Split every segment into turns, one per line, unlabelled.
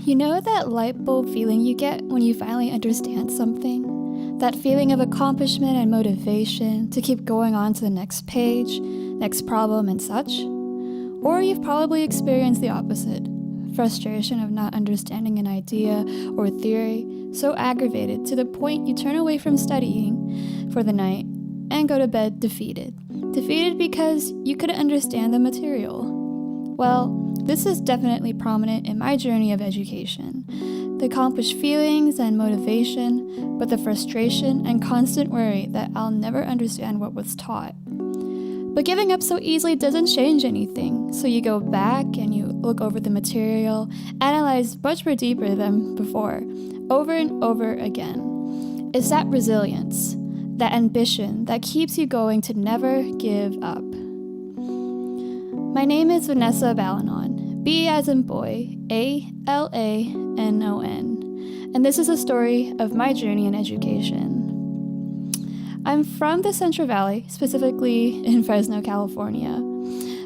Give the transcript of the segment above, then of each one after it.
You know that light bulb feeling you get when you finally understand something? That feeling of accomplishment and motivation to keep going on to the next page, next problem, and such? Or you've probably experienced the opposite. Frustration of not understanding an idea or theory, so aggravated to the point you turn away from studying for the night and go to bed defeated. Defeated because you couldn't understand the material. Well, this is definitely prominent in my journey of education. The accomplished feelings and motivation, but the frustration and constant worry that I'll never understand what was taught. But giving up so easily doesn't change anything, so you go back and you look over the material, analyze much more deeper than before, over and over again. It's that resilience, that ambition that keeps you going to never give up. My name is Vanessa Balanon, B as in boy, A-L-A-N-O-N, and this is a story of my journey in education. I'm from the Central Valley, specifically in Fresno, California.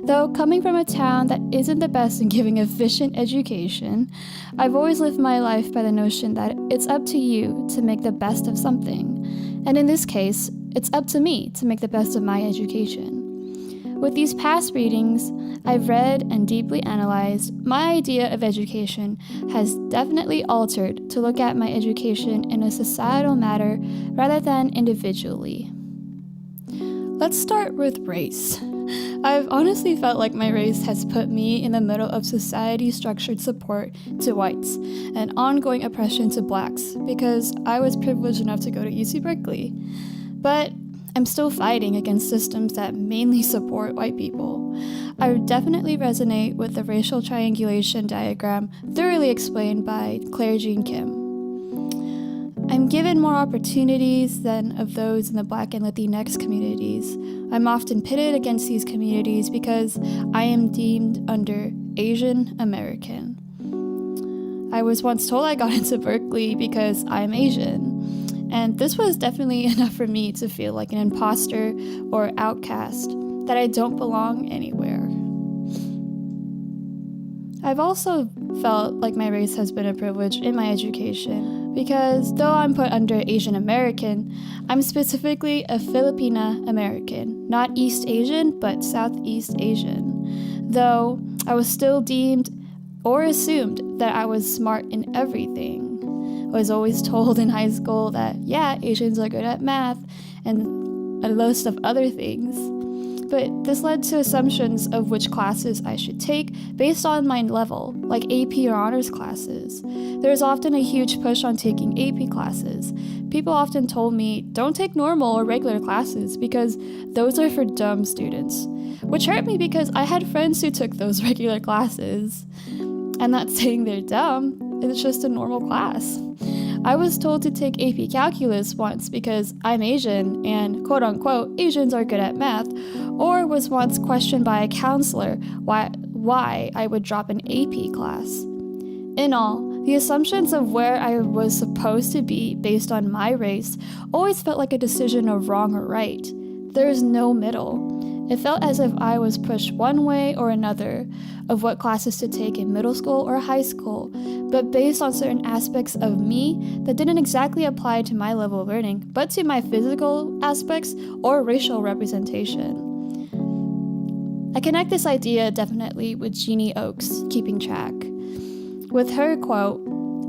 Though coming from a town that isn't the best in giving efficient education, I've always lived my life by the notion that it's up to you to make the best of something. And in this case, it's up to me to make the best of my education. With these past readings, I've read and deeply analyzed. My idea of education has definitely altered to look at my education in a societal matter rather than individually. Let's start with race. I've honestly felt like my race has put me in the middle of society's structured support to whites and ongoing oppression to blacks because I was privileged enough to go to UC Berkeley. But I'm still fighting against systems that mainly support white people. I definitely resonate with the racial triangulation diagram thoroughly explained by Claire Jean Kim. I'm given more opportunities than of those in the Black and Latinx communities. I'm often pitted against these communities because I am deemed under Asian American. I was once told I got into Berkeley because I'm Asian. And this was definitely enough for me to feel like an imposter or outcast, that I don't belong anywhere. I've also felt like my race has been a privilege in my education because though I'm put under Asian American, I'm specifically a Filipina American, not East Asian, but Southeast Asian. Though I was still deemed or assumed that I was smart in everything. I was always told in high school that, yeah, Asians are good at math and a list of other things. But this led to assumptions of which classes I should take based on my level, like AP or honors classes. There is often a huge push on taking AP classes. People often told me, don't take normal or regular classes because those are for dumb students, which hurt me because I had friends who took those regular classes. I'm not saying they're dumb. It's just a normal class. I was told to take AP Calculus once because I'm Asian and quote-unquote Asians are good at math, or was once questioned by a counselor why I would drop an AP class. In all, the assumptions of where I was supposed to be based on my race always felt like a decision of wrong or right. There is no middle. It felt as if I was pushed one way or another of what classes to take in middle school or high school, but based on certain aspects of me that didn't exactly apply to my level of learning, but to my physical aspects or racial representation. I connect this idea definitely with Jeannie Oakes, Keeping Track. With her quote,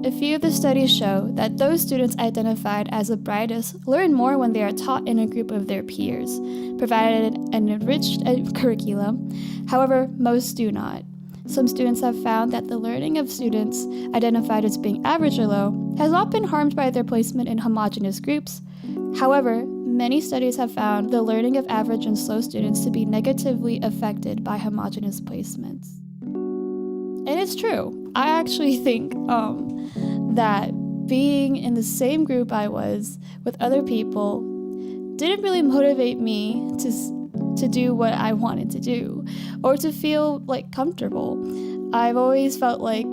a few of the studies show that those students identified as the brightest learn more when they are taught in a group of their peers, provided an enriched curriculum. However, most do not. Some students have found that the learning of students identified as being average or low has not been harmed by their placement in homogeneous groups. However, many studies have found the learning of average and slow students to be negatively affected by homogeneous placements. And it's true. I actually think that being in the same group I was with other people didn't really motivate me to do what I wanted to do or to feel like comfortable. I've always felt like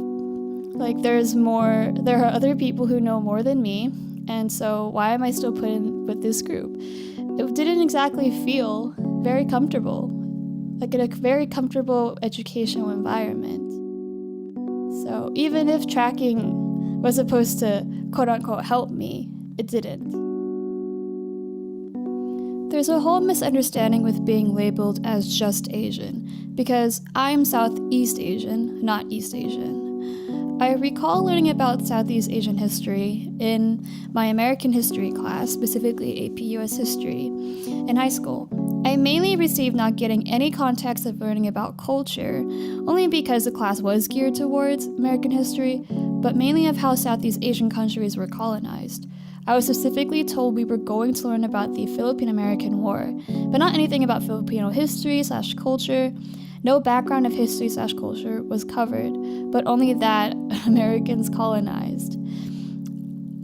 there are other people who know more than me, and so why am I still put in with this group? It didn't exactly feel very comfortable, like in a very comfortable educational environment. So even if tracking was supposed to quote-unquote help me, it didn't. There's a whole misunderstanding with being labeled as just Asian, because I'm Southeast Asian, not East Asian. I recall learning about Southeast Asian history in my American history class, specifically AP US History, in high school. I mainly received not getting any context of learning about culture, only because the class was geared towards American history, but mainly of how Southeast Asian countries were colonized. I was specifically told we were going to learn about the Philippine-American War, but not anything about Filipino history/culture. No background of history/culture was covered, but only that Americans colonized.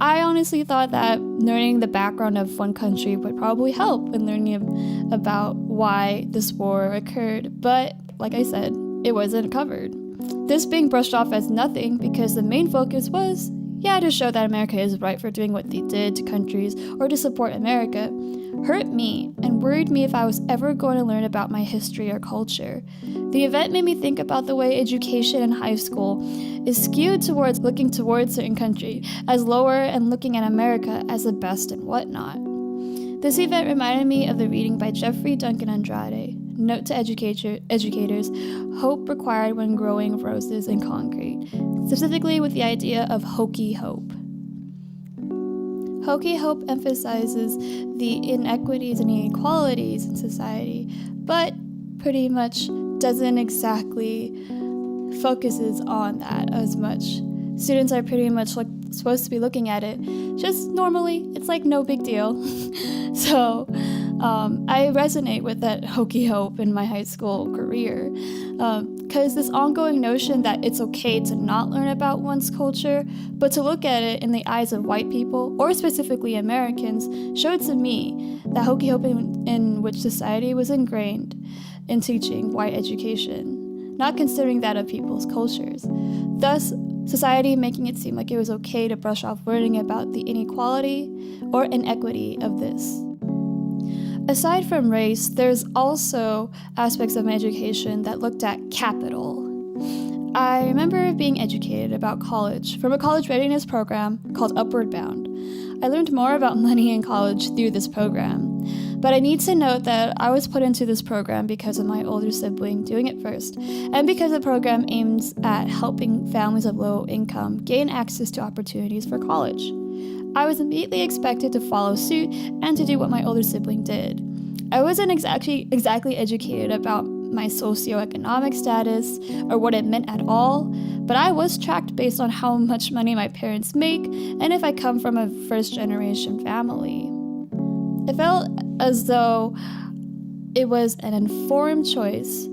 I honestly thought that learning the background of one country would probably help in learning about why this war occurred, but like I said, it wasn't covered. This being brushed off as nothing because the main focus was, to show that America is right for doing what they did to countries or to support America, hurt me and worried me if I was ever going to learn about my history or culture. The event made me think about the way education in high school is skewed towards looking towards certain country as lower and looking at America as the best and whatnot. This event reminded me of the reading by Jeffrey Duncan Andrade, Note to Educators, Hope Required When Growing Roses in Concrete, specifically with the idea of hokey hope. Hokey hope emphasizes the inequities and inequalities in society, but pretty much doesn't exactly focuses on that as much. Students are pretty much supposed to be looking at it just normally. It's like no big deal. So I resonate with that hokey hope in my high school career, because this ongoing notion that it's okay to not learn about one's culture, but to look at it in the eyes of white people, or specifically Americans, showed to me that hokey hope in which society was ingrained in teaching white education, not considering that of people's cultures. Thus, society making it seem like it was okay to brush off learning about the inequality or inequity of this. Aside from race, there's also aspects of my education that looked at capital. I remember being educated about college from a college readiness program called Upward Bound. I learned more about money in college through this program, but I need to note that I was put into this program because of my older sibling doing it first, and because the program aims at helping families of low income gain access to opportunities for college. I was immediately expected to follow suit and to do what my older sibling did. I wasn't exactly educated about my socioeconomic status or what it meant at all, but I was tracked based on how much money my parents make and if I come from a first-generation family. It felt as though it was an informed choice,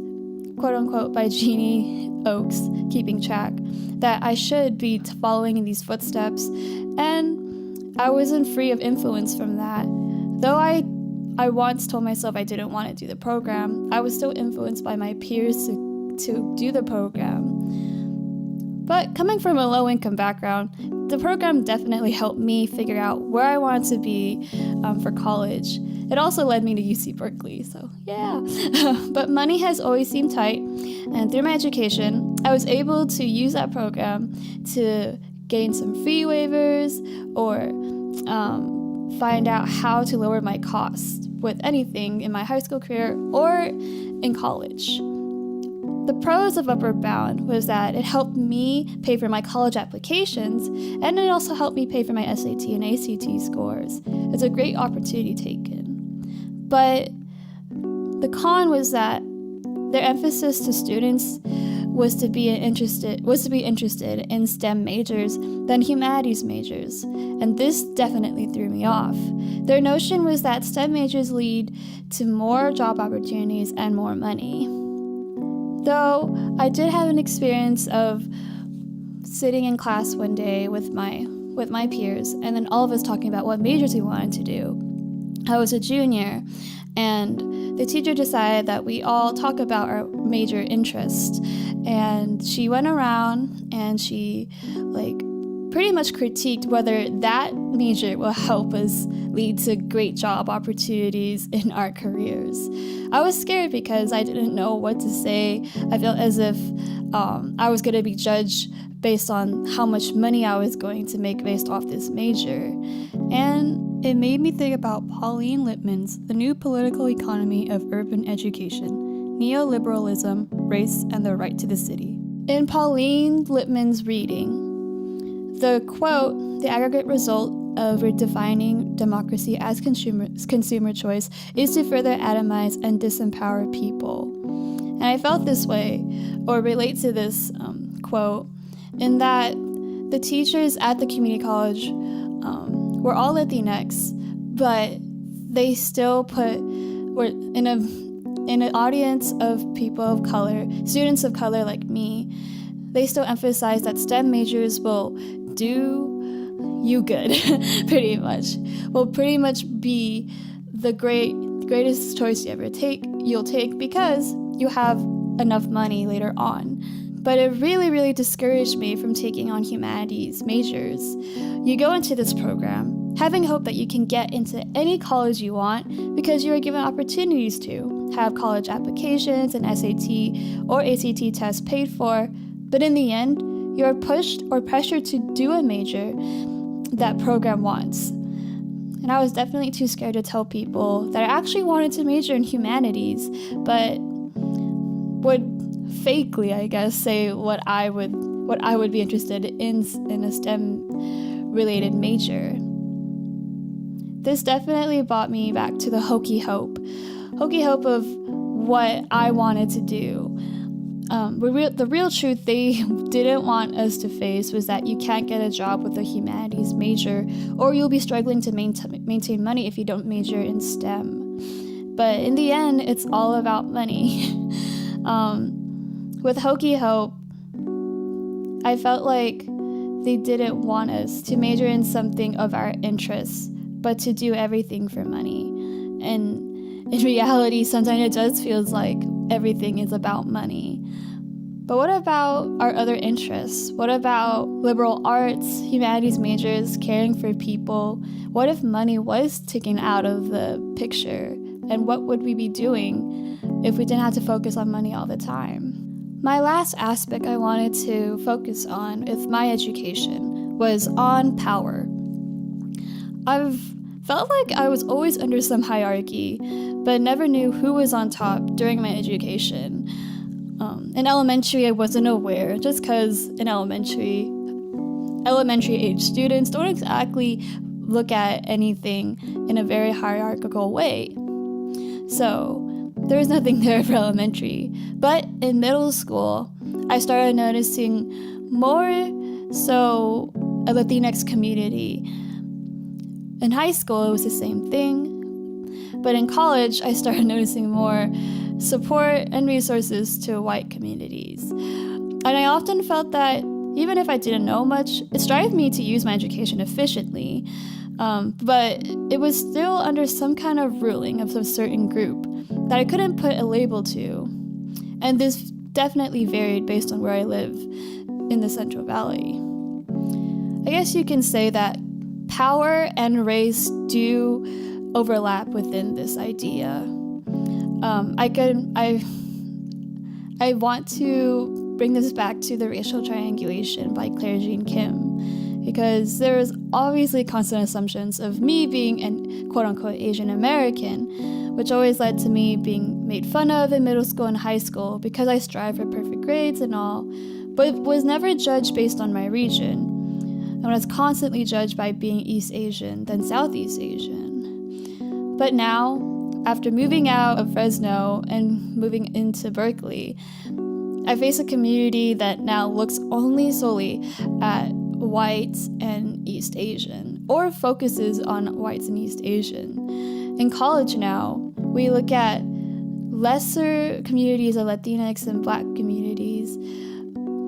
quote-unquote, by Jeannie Oakes, keeping track, that I should be following in these footsteps, and I wasn't free of influence from that. Though I once told myself I didn't want to do the program, I was still influenced by my peers to do the program. But coming from a low-income background, the program definitely helped me figure out where I wanted to be for college. It also led me to UC Berkeley, so yeah. But money has always seemed tight, and through my education, I was able to use that program to gain some fee waivers or find out how to lower my costs with anything in my high school career or in college. The pros of Upward Bound was that it helped me pay for my college applications, and it also helped me pay for my SAT and ACT scores. It's a great opportunity taken. But the con was that their emphasis to students was to be interested in STEM majors than humanities majors, and this definitely threw me off. Their notion was that STEM majors lead to more job opportunities and more money. Though I did have an experience of sitting in class one day with my peers, and then all of us talking about what majors we wanted to do. I was a junior, and the teacher decided that we all talk about our major interests. And she went around and she pretty much critiqued whether that major will help us lead to great job opportunities in our careers. I was scared because I didn't know what to say. I felt as if I was going to be judged based on how much money I was going to make based off this major. And it made me think about Pauline Lippmann's The New Political Economy of Urban Education, Neoliberalism, Race, and the Right to the City. In Pauline Lippmann's reading, the quote, "The aggregate result of redefining democracy as consumer choice is to further atomize and disempower people." And I felt this way, or relate to this quote, in that the teachers at the community college were all Latinx, but they still were in an audience of people of color, students of color like me. They still emphasize that STEM majors will do you good, pretty much. Will pretty much be the greatest choice you'll take because you have enough money later on. But it really, really discouraged me from taking on humanities majors. You go into this program having hope that you can get into any college you want because you are given opportunities to have college applications and SAT or ACT tests paid for, but in the end, you are pushed or pressured to do a major that program wants. And I was definitely too scared to tell people that I actually wanted to major in humanities, but would fakely, I guess, say what I would be interested in a STEM related major. This definitely brought me back to the hokey hope of what I wanted to do. The real truth they didn't want us to face was that you can't get a job with a humanities major, or you'll be struggling to maintain money if you don't major in STEM. But in the end, it's all about money. With hokey hope, I felt like they didn't want us to major in something of our interests, but to do everything for money. And in reality, sometimes it does feel like everything is about money. But what about our other interests? What about liberal arts, humanities majors, caring for people? What if money was taken out of the picture? And what would we be doing if we didn't have to focus on money all the time? My last aspect I wanted to focus on with my education was on power. I've felt like I was always under some hierarchy, but never knew who was on top during my education. In elementary, I wasn't aware, just because in elementary age students don't exactly look at anything in a very hierarchical way. So there was nothing there for elementary. But in middle school, I started noticing more so a Latinx community. In high school, it was the same thing. But in college, I started noticing more support and resources to white communities. And I often felt that even if I didn't know much, it drove me to use my education efficiently. But it was still under some kind of ruling of a certain group that I couldn't put a label to. And this definitely varied based on where I live in the Central Valley. I guess you can say that power and race do overlap within this idea. I want to bring this back to The Racial Triangulation by Claire Jean Kim, because there is obviously constant assumptions of me being an quote-unquote Asian American, which always led to me being made fun of in middle school and high school because I strive for perfect grades and all, but was never judged based on my region. I was constantly judged by being East Asian than Southeast Asian. But now, after moving out of Fresno and moving into Berkeley, I face a community that now looks only solely at whites and East Asian, or focuses on whites and East Asian. In college now, we look at lesser communities of Latinx and Black communities,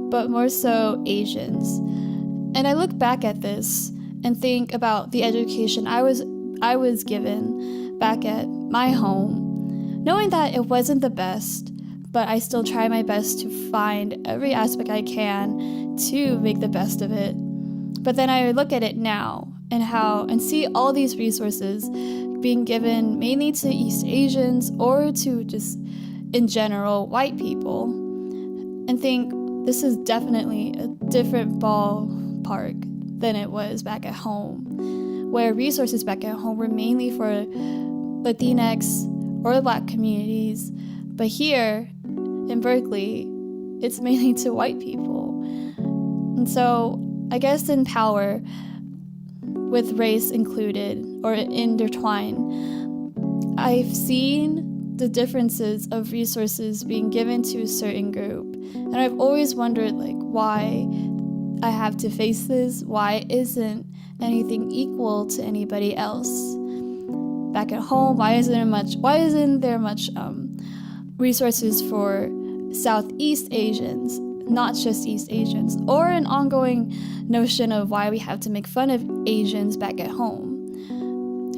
but more so Asians. And I look back at this and think about the education I was given back at my home, knowing that it wasn't the best, but I still try my best to find every aspect I can to make the best of it. But then I look at it now, and see all these resources being given mainly to East Asians or to just in general white people, and think this is definitely a different ballpark than it was back at home, where resources back at home were mainly for Latinx or the Black communities, but here in Berkeley it's mainly to white people. And so I guess in power, with race included or intertwined, I've seen the differences of resources being given to a certain group. And I've always wondered, like, why I have to face this? Why isn't anything equal to anybody else? Back at home, why isn't there much resources for Southeast Asians, not just East Asians, or an ongoing notion of why we have to make fun of Asians back at home?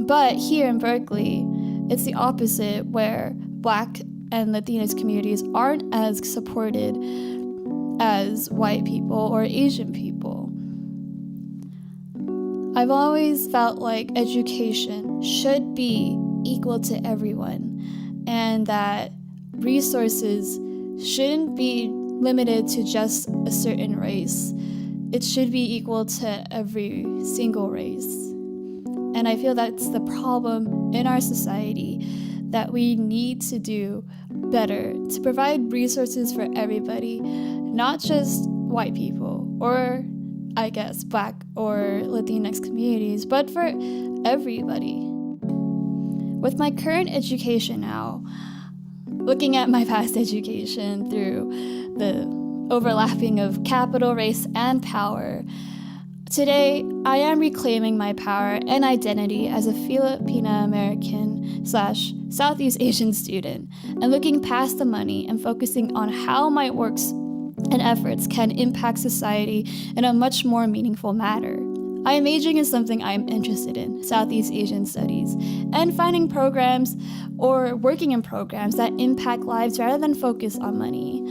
But here in Berkeley, it's the opposite, where Black and Latinx communities aren't as supported as white people or Asian people. I've always felt like education should be equal to everyone, and that resources shouldn't be limited to just a certain race. It should be equal to every single race. And I feel that's the problem in our society, that we need to do better to provide resources for everybody, not just white people or, I guess, Black or Latinx communities, but for everybody. With my current education now, looking at my past education through the overlapping of capital, race, and power, today I am reclaiming my power and identity as a Filipina American / Southeast Asian student, and looking past the money and focusing on how my works and efforts can impact society in a much more meaningful manner. I am majoring in something I am interested in, Southeast Asian Studies, and finding programs or working in programs that impact lives rather than focus on money.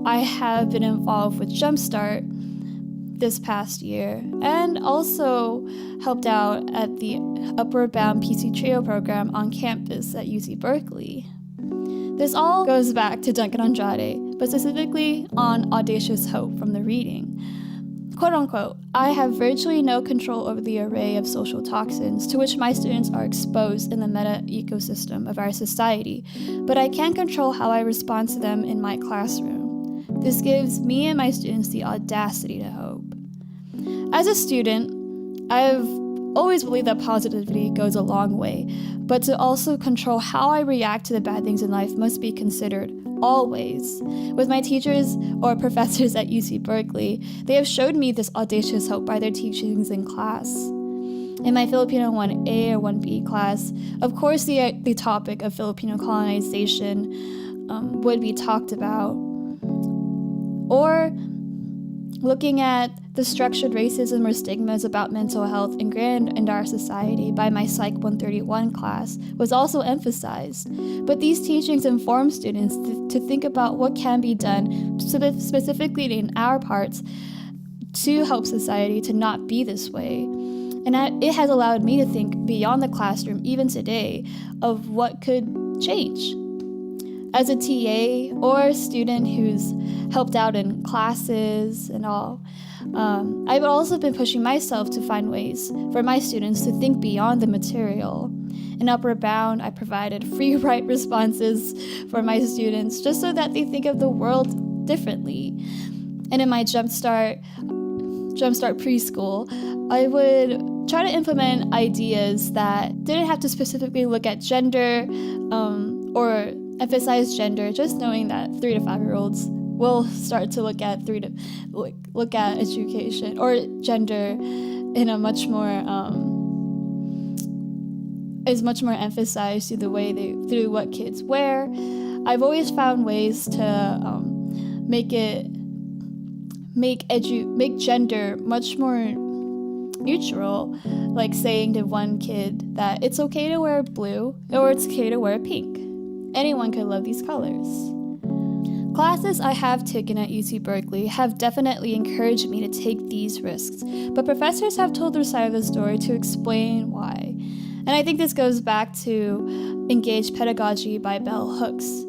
I have been involved with Jumpstart this past year, and also helped out at the Upward Bound PC Trio program on campus at UC Berkeley. This all goes back to Duncan Andrade, but specifically on Audacious Hope from the reading. Quote unquote, I have virtually no control over the array of social toxins to which my students are exposed in the meta ecosystem of our society, but I can control how I respond to them in my classroom. This gives me and my students the audacity to hope. As a student, I've always believed that positivity goes a long way, but to also control how I react to the bad things in life must be considered always. With my teachers or professors at UC Berkeley, they have showed me this audacious hope by their teachings in class. In my Filipino 1A or 1B class, of course the topic of Filipino colonization would be talked about, or looking at the structured racism or stigmas about mental health ingrained in our society by my Psych 131 class was also emphasized. But these teachings inform students to think about what can be done specifically in our parts to help society to not be this way. And it has allowed me to think beyond the classroom, even today, of what could change. As a TA or a student who's helped out in classes and all, I've also been pushing myself to find ways for my students to think beyond the material. In Upward Bound, I provided free write responses for my students just so that they think of the world differently. And in my Jumpstart preschool, I would try to implement ideas that didn't have to specifically look at gender or emphasize gender, just knowing that 3 to 5-year-olds will start to look at education or gender in a much more is much more emphasized through what kids wear. I've always found ways to make gender much more neutral, like saying to one kid that it's okay to wear blue or it's okay to wear pink. Anyone could love these colors. Classes I have taken at UC Berkeley have definitely encouraged me to take these risks, but professors have told their side of the story to explain why. And I think this goes back to Engaged Pedagogy by Bell Hooks.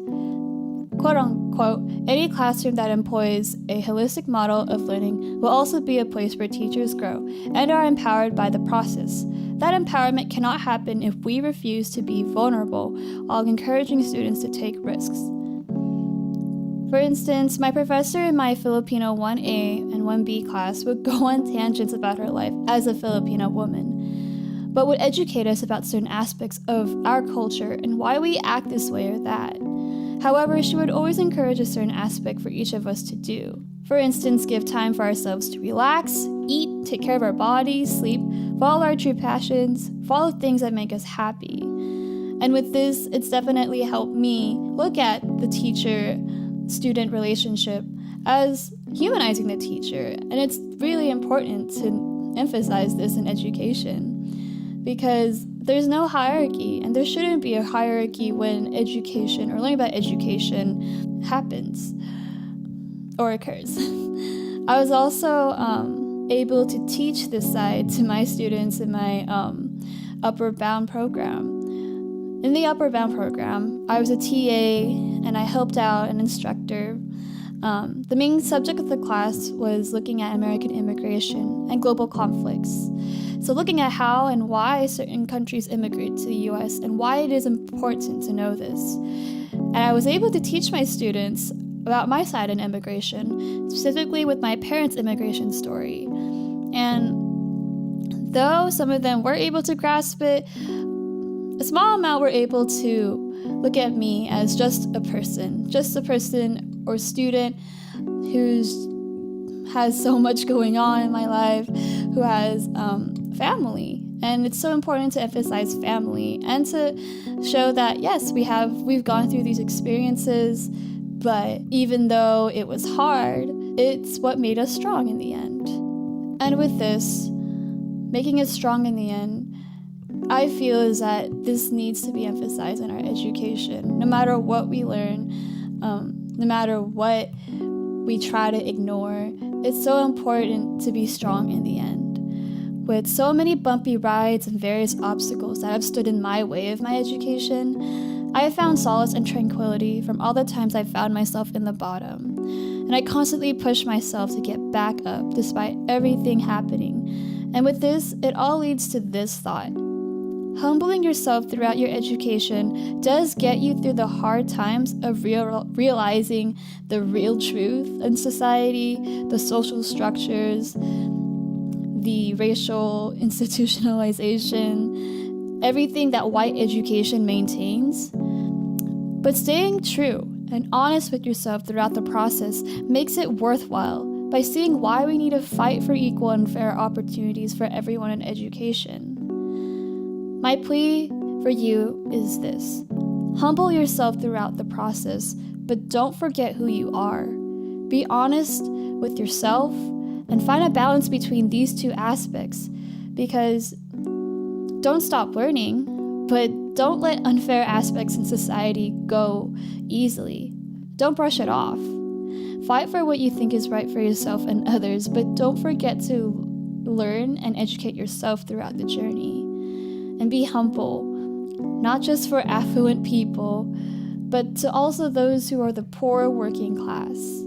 Quote unquote, any classroom that employs a holistic model of learning will also be a place where teachers grow and are empowered by the process. That empowerment cannot happen if we refuse to be vulnerable while encouraging students to take risks. For instance, my professor in my Filipino 1A and 1B class would go on tangents about her life as a Filipino woman, but would educate us about certain aspects of our culture and why we act this way or that. However, she would always encourage a certain aspect for each of us to do. For instance, give time for ourselves to relax, eat, take care of our bodies, sleep, follow our true passions, follow things that make us happy. And with this, it's definitely helped me look at the teacher-student relationship as humanizing the teacher. And it's really important to emphasize this in education because there's no hierarchy, and there shouldn't be a hierarchy when education or learning about education happens or occurs. I was also able to teach this side to my students in my Upper Bound program. In the Upper Bound program, I was a TA and I helped out an instructor. The main subject of the class was looking at American immigration and global conflicts. So looking at how and why certain countries immigrate to the US and why it is important to know this. And I was able to teach my students about my side in immigration, specifically with my parents' immigration story. And though some of them were able to grasp it, a small amount were able to look at me as just a person or student who has so much going on in my life, who has family. And it's so important to emphasize family and to show that, yes, we've gone through these experiences, but even though it was hard, it's what made us strong in the end. And with this, making us strong in the end, I feel is that this needs to be emphasized in our education. No matter what we learn, no matter what we try to ignore, it's so important to be strong in the end. With so many bumpy rides and various obstacles that have stood in my way of my education, I have found solace and tranquility from all the times I found myself in the bottom. And I constantly push myself to get back up despite everything happening. And with this, it all leads to this thought. Humbling yourself throughout your education does get you through the hard times of realizing the real truth in society, the social structures, the racial institutionalization, everything that white education maintains. But staying true and honest with yourself throughout the process makes it worthwhile by seeing why we need to fight for equal and fair opportunities for everyone in education. My plea for you is this. Humble yourself throughout the process, but don't forget who you are. Be honest with yourself and find a balance between these two aspects, because don't stop learning, but don't let unfair aspects in society go easily. Don't brush it off. Fight for what you think is right for yourself and others, but don't forget to learn and educate yourself throughout the journey. And be humble, not just for affluent people, but to also those who are the poor working class.